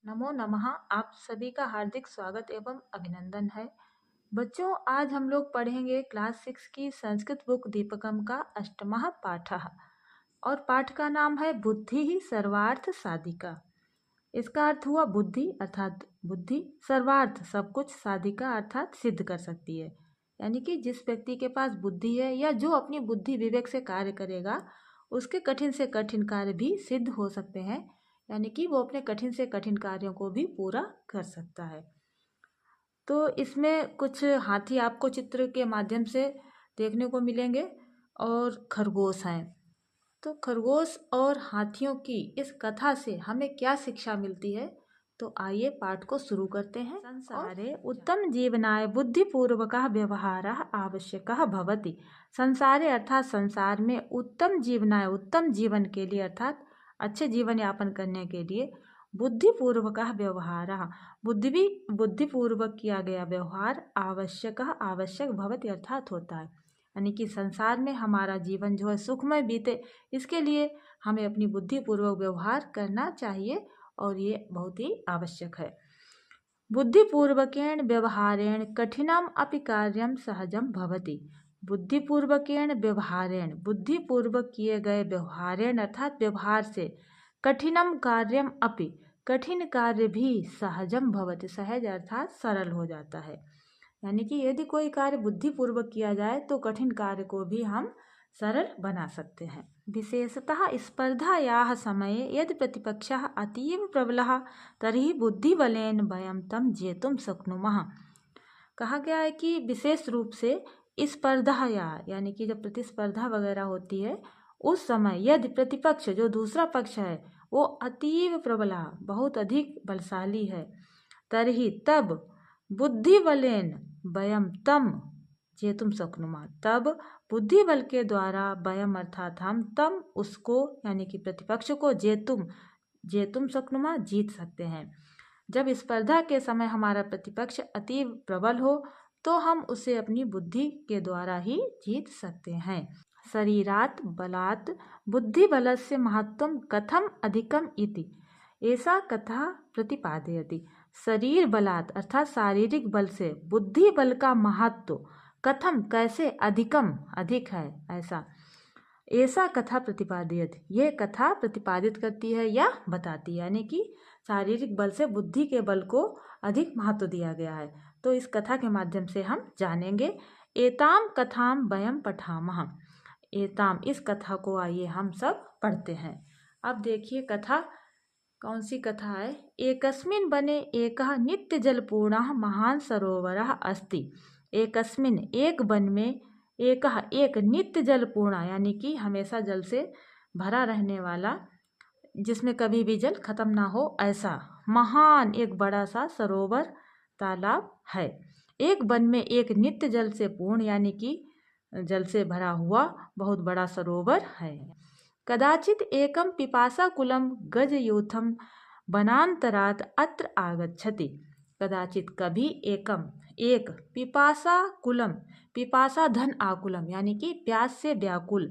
नमो नमः। आप सभी का हार्दिक स्वागत एवं अभिनंदन है। बच्चों, आज हम लोग पढ़ेंगे क्लास 6 की संस्कृत बुक दीपकम का अष्टमः पाठः और पाठ का नाम है बुद्धि ही सर्वार्थ साधिका। इसका अर्थ हुआ बुद्धि अर्थात बुद्धि, सर्वार्थ सब कुछ, साधिका अर्थात सिद्ध कर सकती है। यानी कि जिस व्यक्ति के पास बुद्धि है या जो अपनी बुद्धि विवेक से कार्य करेगा उसके कठिन से कठिन कार्य भी सिद्ध हो सकते हैं। यानी कि वो अपने कठिन से कठिन कार्यों को भी पूरा कर सकता है। तो इसमें कुछ हाथी आपको चित्र के माध्यम से देखने को मिलेंगे और खरगोश हैं। तो खरगोश और हाथियों की इस कथा से हमें क्या शिक्षा मिलती है, तो आइए पाठ को शुरू करते हैं। संसारे उत्तम जीवनाय बुद्धिपूर्वकः व्यवहारः आवश्यकः भवति। संसारे अर्थात संसार में उत्तम जीवनाय उत्तम जीवन के लिए अर्थात अच्छे जीवन यापन करने के लिए बुद्धिपूर्वकः व्यवहारः बुद्धिपूर्वक किया गया व्यवहार आवश्यक भवति अर्थात होता है। यानी कि संसार में हमारा जीवन जो है सुखमय बीते, इसके लिए हमें अपनी बुद्धिपूर्वक व्यवहार करना चाहिए और ये बहुत ही आवश्यक है। बुद्धिपूर्वकेण व्यवहारेण कठिनम अपि कार्यम सहजम भवति। बुद्धिपूर्वकेण व्यवहारेण बुद्धिपूर्वक किए गए व्यवहारेण अर्थात व्यवहार से कठिनम कार्यम अपि कठिन कार्य भी सहजम भवति, सहज अर्थात सरल हो जाता है। यानी कि यदि कोई कार्य बुद्धिपूर्वक किया जाए तो कठिन कार्य को भी हम सरल बना सकते हैं। विशेषतः स्पर्धायाः समये यदि प्रतिपक्षः अतीव प्रबलः तर्हि बुद्धिबलेन वयं तं जेतुं शक्नुमः। कहा गया है कि विशेष रूप से स्पर्धा यानी कि जब प्रतिस्पर्धा वगैरह होती है उस समय यदि प्रतिपक्ष जो दूसरा पक्ष है वो अतीव प्रबला बहुत अधिक बलशाली है, तर्हि तब बुद्धि बलेन वयम तम जेतुम शक्नुमा, तब बुद्धि बल के द्वारा वयम अर्थात हम तम उसको यानी कि प्रतिपक्ष को जेतुम शक्नुमा जीत सकते हैं। जब स्पर्धा के समय हमारा प्रतिपक्ष अति प्रबल हो तो हम उसे अपनी बुद्धि के द्वारा ही जीत सकते हैं। शरीरात बलात् बुद्धि बलस्य महत्वम कथम अधिकम इति ऐसा कथा प्रतिपादयति। शरीर बलात् अर्थात शारीरिक बल से बुद्धि बल का महत्व कथम कैसे अधिकम अधिक है ऐसा कथा प्रतिपादयति, ये कथा प्रतिपादित करती है या बताती है। यानी कि शारीरिक बल से बुद्धि के बल को अधिक महत्व दिया गया है। तो इस कथा के माध्यम से हम जानेंगे। एताम कथाम वयम पठामः। एताम इस कथा को आइए हम सब पढ़ते हैं। अब देखिए कथा कौन सी कथा है। एकस्मिन् वने एकः नित्य जलपूर्णः महान सरोवरः अस्ति। एकस्मिन् एक वन में एक नित्य जलपूर्ण यानी कि हमेशा जल से भरा रहने वाला, जिसमें कभी भी जल खत्म ना हो ऐसा महान एक बड़ा सा सरोवर तालाब है। एक वन में एक नित्य जल से पूर्ण यानी कि जल से भरा हुआ बहुत बड़ा सरोवर है। कदाचित एकम पिपासा कुलम गजयूथम वनांतरात अत्र आगच्छति। कदाचित कभी एकम एक पिपासा कुलम, पिपासा धन आकुलम यानी कि प्यास से व्याकुल,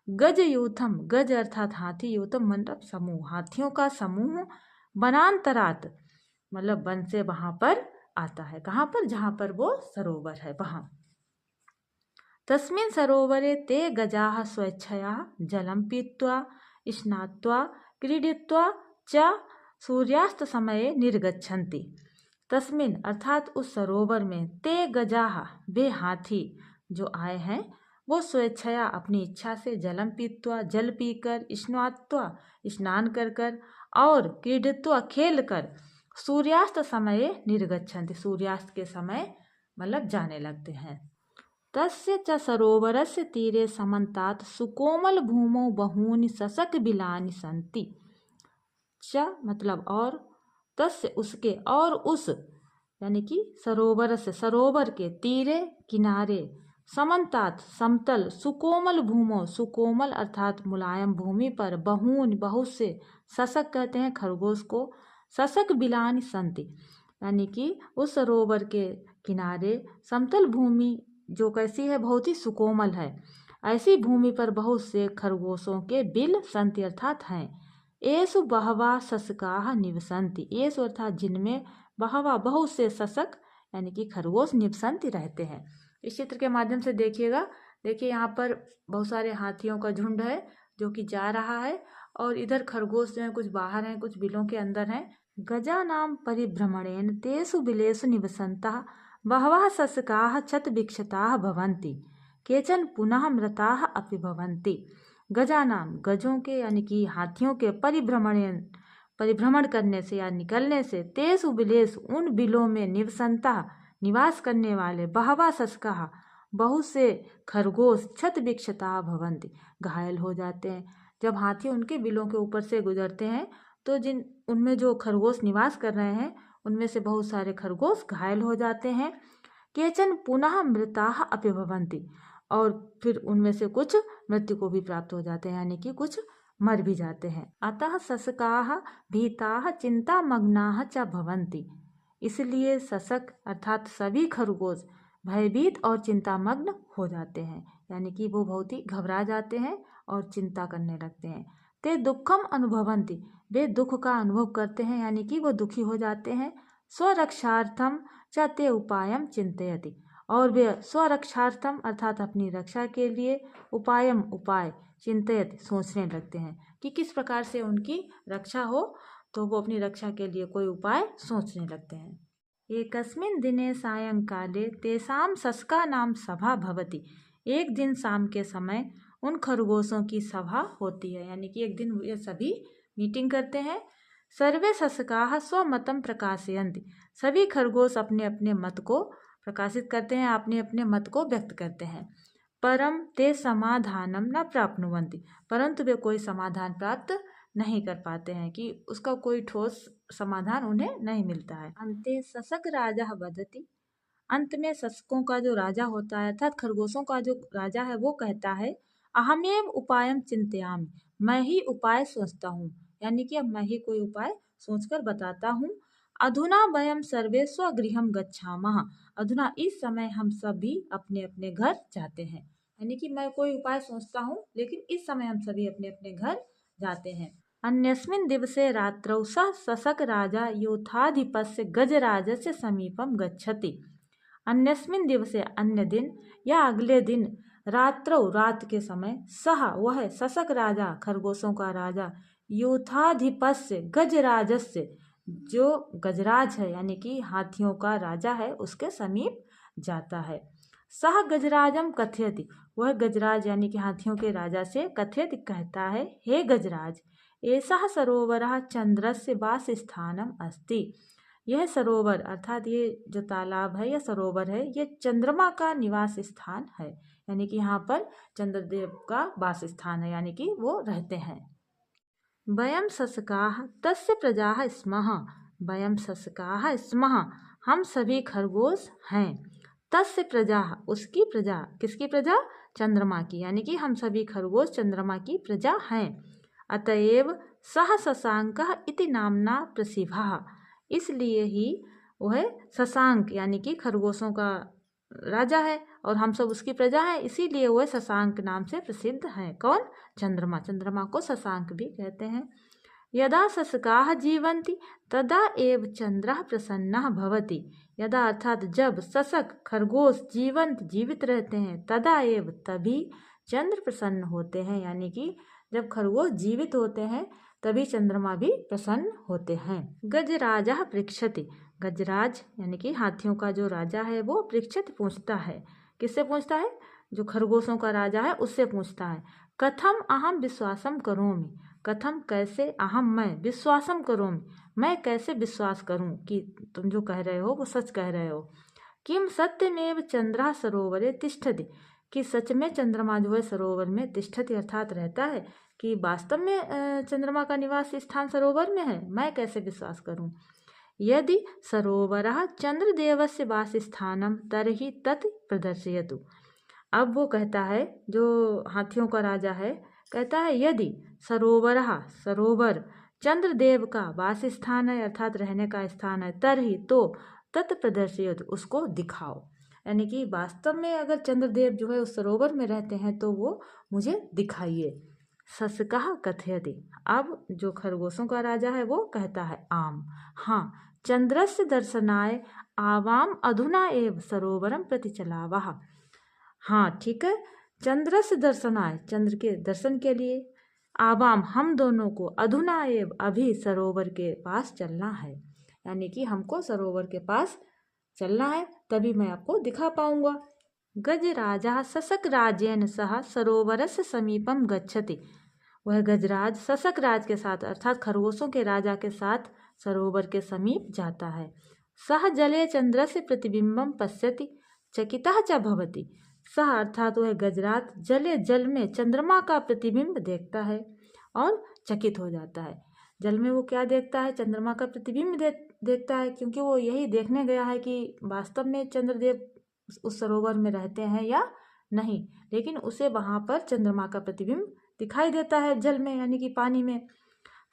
गज यूथम गज अर्थात हाथी, यूथम मतलब समूह, हाथियों का समूह, वनांतरात मतलब वन से वहां पर आता है। कहाँ पर? जहां पर वो सरोवर है वहां। तस्मिन् सरोवरे ते गजाः स्वेच्छया जलं पीत्वा स्नात्वा क्रीडित्वा च सूर्यास्त समये निर्गच्छन्ति। तस्मिन अर्थात उस सरोवर में ते गजाः वे हाथी जो आए हैं वो स्वेच्छया अपनी इच्छा से जलम पीत्वा जल पीकर, स्नात्वा स्नान कर कर और क्रीडित्वा खेल कर, सूर्यास्त समय निर्गच्छन्ति सूर्यास्त के समय मतलब जाने लगते हैं। तस्य च सरोवरस्य तीरे समन्तात् सुकोमल भूमौ बहूनि सशक बिलानि सन्ति। च मतलब और, तस्य उसके, और उस यानी कि सरोवर से सरोवर के, तीरे किनारे, समन्तात समतल, सुकोमल भूमो सुकोमल अर्थात मुलायम भूमि पर, बहून बहुत से, सशक कहते हैं खरगोश को, सशक बिलानि संति यानी कि उस सरोवर के किनारे समतल भूमि जो कैसी है बहुत ही सुकोमल है, ऐसी भूमि पर बहुत से खरगोशों के बिल संति अर्थात हैं। एषु बहवा ससकाः निवसन्ति। एषु अर्थात जिनमें बहवा बहुत से ससक यानी कि खरगोश निवसन्ति रहते हैं। इस चित्र के माध्यम से देखिएगा, देखिए यहाँ पर बहुत सारे हाथियों का झुंड है जो कि जा रहा है और इधर खरगोश जो है कुछ बाहर हैं, कुछ बिलों के अंदर हैं। गजानां परिभ्रमणेन तेषु बिलेषु निवसन्तः बहवः ससकाः क्षतविक्षताः भवन्ति, केचन पुनः मृताः अपि भवन्ति। गजानां गजों के यानी कि हाथियों के परिभ्रमण करने से या निकलने से तेषु बिलेषु उन बिलों में निवसन्तः निवास करने वाले बहवः ससकाः बहुत से खरगोश क्षतविक्षताः भवन्ति घायल हो जाते हैं। जब हाथी उनके बिलों के ऊपर से गुजरते हैं तो उनमें जो खरगोश निवास कर रहे हैं उनमें से बहुत सारे खरगोश घायल हो जाते हैं। केचन पुनः मृताः अपि भवन्ति और फिर उनमें से कुछ मृत्यु को भी प्राप्त हो जाते हैं यानी कि कुछ मर भी जाते हैं। अतः ससकाः भीताः चिंतामग्नाः च भवन्ति। इसलिए ससक अर्थात सभी खरगोश भयभीत और चिंतामग्न हो जाते हैं यानी कि वो बहुत ही घबरा जाते हैं और चिंता करने लगते हैं। ते दुखम अनुभवन्ति, वे दुख का अनुभव करते हैं यानी कि वो दुखी हो जाते हैं। स्वरक्षार्थम च ते उपायम चिंतयति, और वे स्वरक्षार्थम अर्थात अपनी रक्षा के लिए उपाय चिंतयति सोचने लगते हैं कि किस प्रकार से उनकी रक्षा हो, तो वो अपनी रक्षा के लिए कोई उपाय सोचने लगते हैं। एकस्मिन् दिने सायंकाले तेषां ससकानां सभा भवति। एक दिन शाम के समय उन खरगोशों की सभा होती है यानी कि एक दिन ये सभी मीटिंग करते हैं। सर्वे ससकाः स्वमतं प्रकाशयन्ति, सभी खरगोश अपने अपने मत को प्रकाशित करते हैं, अपने अपने मत को व्यक्त करते हैं। परम ते समाधानम न प्राप्नुवन्ति, परंतु वे कोई समाधान प्राप्त नहीं कर पाते हैं कि उसका कोई ठोस समाधान उन्हें नहीं मिलता है। अंते ससक राजा वदति, अंत में ससकों का जो राजा होता है अर्थात खरगोशों का जो राजा है वो कहता है, अहमेव उपायम चिंतयामि, मैं ही उपाय सोचता हूँ यानी कि अब मैं ही कोई उपाय सोचकर बताता हूँ। अधुना वयम सर्वे स्वगृहम गच्छामः, अधुना इस समय हम सभी अपने अपने घर जाते हैं यानी कि मैं कोई उपाय सोचता हूँ लेकिन इस समय हम सभी अपने अपने घर जाते हैं। अन्यस्मिन् दिवसे रात्रौ सः ससक राजा योथाधिपस्य गजराजस्य समीपम गच्छति। अन्यस्मिन् दिवसे अन्य दिन या अगले दिन रात्रौ रात के समय सह वह ससक राजा खरगोशों का राजा योथाधिपस्य गजराजस्य जो गजराज है यानी कि हाथियों का राजा है उसके समीप जाता है। सह गजराजम कथयति, वह गजराज यानी कि हाथियों के राजा से कथयति कहता है, हे गजराज एषः सरोवरः चंद्रस्य वासस्थानम अस्ति, यह सरोवर अर्थात ये जो तालाब है या सरोवर है ये चंद्रमा का निवास स्थान है यानी कि यहाँ पर चंद्रदेव का वास स्थान है यानी कि वो रहते हैं। वयम ससकाः तस्य प्रजाः स्मः, वयम ससकाः स्मः, हम सभी खरगोश हैं। तस्य प्रजा, उसकी प्रजा, किसकी प्रजा? चंद्रमा की, यानी कि हम सभी खरगोश चंद्रमा की प्रजा हैं। अतएव सह शशांकः इति नामना प्रसिद्धः, इसलिए ही वह शशांक यानी कि खरगोशों का राजा है और हम सब उसकी प्रजा है, इसीलिए वह शशांक नाम से प्रसिद्ध है। कौन? चंद्रमा। चंद्रमा को शशांक भी कहते हैं। यदा शशकाः जीवन्ति तदा एव चंद्रः प्रसन्नः भवति, यदा अर्थात जब शशक खरगोश जीवित रहते हैं, तदा एव तभी चंद्र प्रसन्न होते हैं, यानी कि जब खरगोश जीवित होते हैं तभी चंद्रमा भी प्रसन्न होते हैं। गजराजः पृच्छति, गजराज यानी कि हाथियों का जो राजा है वो पृच्छति पूछता है। किससे पूछता है? जो खरगोशों का राजा है उससे पूछता है। कथम अहम विश्वासम करोमि, कथम कैसे, अहम मैं, विश्वासम करोमि मैं कैसे विश्वास करूं कि तुम जो कह रहे हो वो सच कह रहे हो। किम सत्यमेव चंद्रः सरोवरे तिष्ठति, कि सच में चंद्रमा जो है सरोवर में तिष्ठति अर्थात रहता है, कि वास्तव में चंद्रमा का निवास स्थान सरोवर में है, मैं कैसे विश्वास करूं। यदि सरोवरः चंद्रदेवस्य वासस्थानम तर्हि तत् प्रदर्शयतु। अब वो कहता है, जो हाथियों का राजा है, कहता है यदि सरोवर चंद्रदेव का वास स्थान है अर्थात रहने का स्थान है, तर्हि तो तत् प्रदर्शयतु, उसको दिखाओ, यानी कि वास्तव में अगर चंद्रदेव जो है उस सरोवर में रहते हैं तो वो मुझे दिखाइए। ससकः कथयति। अब जो खरगोशों का राजा है वो कहता है आम। हाँ, चंद्रस्य दर्शनाय आवाम अधुना एव सरोवरम प्रति चलावः। हाँ ठीक है, चंद्रस्य दर्शनाय, चंद्र के दर्शन के लिए, आवाम हम दोनों को, अधुना एव अभी सरोवर के पास चलना है, यानी कि हमको सरोवर के पास चलना है, तभी मैं आपको दिखा पाऊंगा। गजराजा ससक राजेन सह सरोवरस्य समीपम गच्छति। वह गजराज ससक राज के साथ अर्थात खरगोशों के राजा के साथ सरोवर के समीप जाता है। सह जले चंद्रस्य प्रतिबिंबम पश्यति चकितः च भवति। सह अर्थात वह गजराज जले, जल में चंद्रमा का प्रतिबिंब देखता है और चकित हो जाता है। जल में वो क्या देखता है? चंद्रमा का प्रतिबिंब देखता है, क्योंकि वो यही देखने गया है कि वास्तव में चंद्रदेव उस सरोवर में रहते हैं या नहीं, लेकिन उसे वहां पर चंद्रमा का प्रतिबिंब दिखाई देता है जल में, यानी कि पानी में।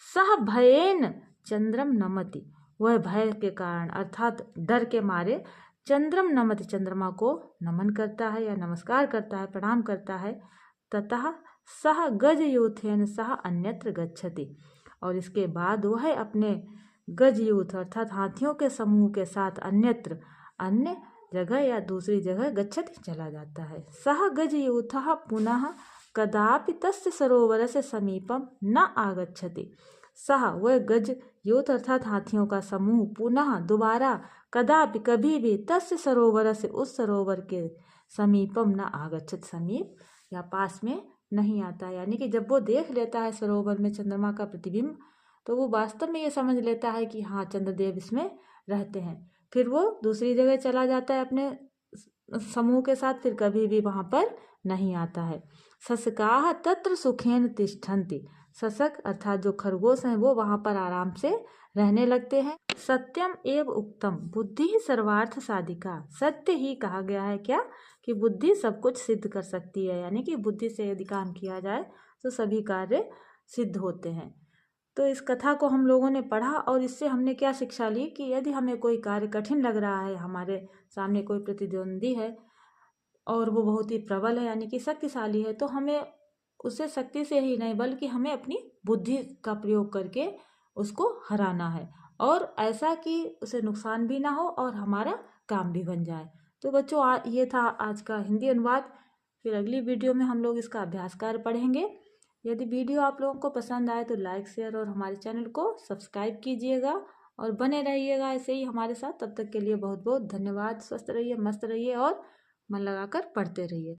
सह भयेन चंद्रम नमति। वह भय के कारण अर्थात डर के मारे चंद्रम नमति, चंद्रमा को नमन करता है या नमस्कार करता है, प्रणाम करता है। ततः सह गज यूथेन सह अन्यत्र गच्छति। और इसके बाद वह अपने गज यूथ अर्थात हाथियों के समूह के साथ अन्यत्र, अन्य जगह या दूसरी जगह गच्छति चला जाता है। सह गज यूथः पुनः कदापि तस्य सरोवरस्य समीपम न आगच्छति। सह वह गज यूथ अर्थात हाथियों का समूह पुनः दोबारा कदापि कभी भी तस्य सरोवर से उस सरोवर के समीपम न आगच्छति, समीप या पास में नहीं आता। यानी कि जब वो देख लेता है सरोवर में चंद्रमा का प्रतिबिंब, तो वो वास्तव में ये समझ लेता है कि हाँ चंद्रदेव इसमें रहते हैं। फिर वो दूसरी जगह चला जाता है अपने समूह के साथ, फिर कभी भी वहां पर नहीं आता है। ससकाः तत्र सुखेन तिष्ठन्ति। ससक अर्थात जो खरगोश हैं वो वहां पर आराम से रहने लगते हैं। सत्यम एव उक्तम बुद्धि ही सर्वार्थ साधिका। सत्य ही कहा गया है क्या? कि बुद्धि सब कुछ सिद्ध कर सकती है, यानी कि बुद्धि से यदि काम किया जाए तो सभी कार्य सिद्ध होते हैं। तो इस कथा को हम लोगों ने पढ़ा और इससे हमने क्या शिक्षा ली कि यदि हमें कोई कार्य कठिन लग रहा है, हमारे सामने कोई प्रतिद्वंदी है और वो बहुत ही प्रबल है यानी कि शक्तिशाली है, तो हमें उसे शक्ति से ही नहीं बल्कि हमें अपनी बुद्धि का प्रयोग करके उसको हराना है, और ऐसा कि उसे नुकसान भी ना हो और हमारा काम भी बन जाए। तो बच्चों ये था आज का हिंदी अनुवाद। फिर अगली वीडियो में हम लोग इसका अभ्यास कार्य पढ़ेंगे। यदि वीडियो आप लोगों को पसंद आए तो लाइक, शेयर और हमारे चैनल को सब्सक्राइब कीजिएगा और बने रहिएगा ऐसे ही हमारे साथ। तब तक के लिए बहुत बहुत धन्यवाद। स्वस्थ रहिए, मस्त रहिए और मन लगाकर पढ़ते रहिए।